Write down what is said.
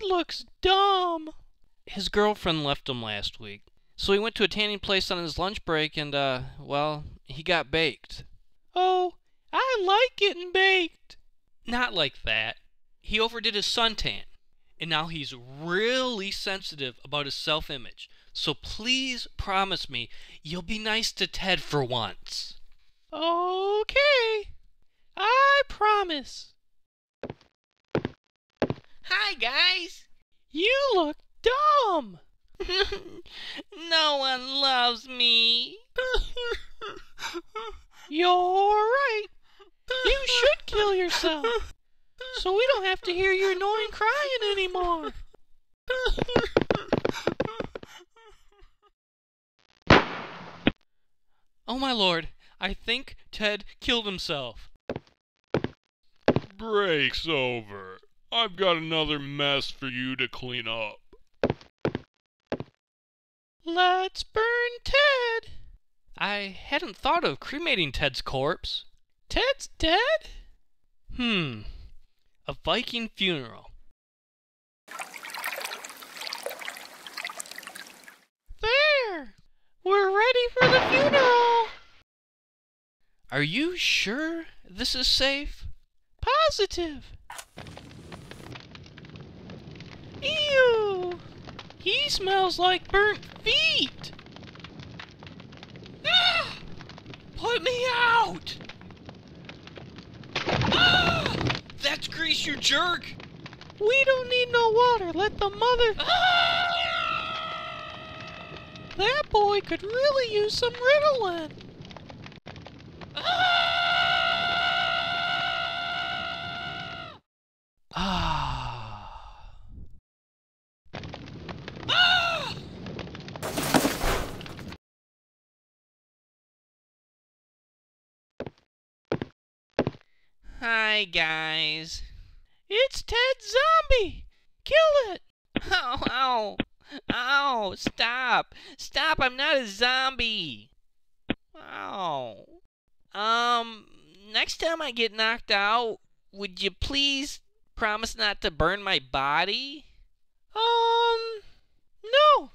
looks dumb. His girlfriend left him last week, so he went to a tanning place on his lunch break and, well, he got baked. Oh, I like getting baked. Not like that. He overdid his suntan, and now he's really sensitive about his self-image. So please promise me you'll be nice to Ted for once. Okay, I promise. Hi, guys. You look dumb. No one loves me. You're right. You should kill yourself, so we don't have to hear your annoying crying anymore. Oh my lord, I think Ted killed himself. Break's over. I've got another mess for you to clean up. Let's burn Ted. I hadn't thought of cremating Ted's corpse. Ted's dead? A Viking funeral. There! We're ready for the funeral! Are you sure this is safe? Positive! Ew! He smells like burnt feet! Ah! Put me out! Ah! That's grease, you jerk! We don't need no water. Let the mother... Ah! That boy could really use some Ritalin. Hi, guys. It's Ted Zombie. Kill it. Ow, ow. Ow, stop. Stop, I'm not a zombie. Ow. Next time I get knocked out, would you please promise not to burn my body? No.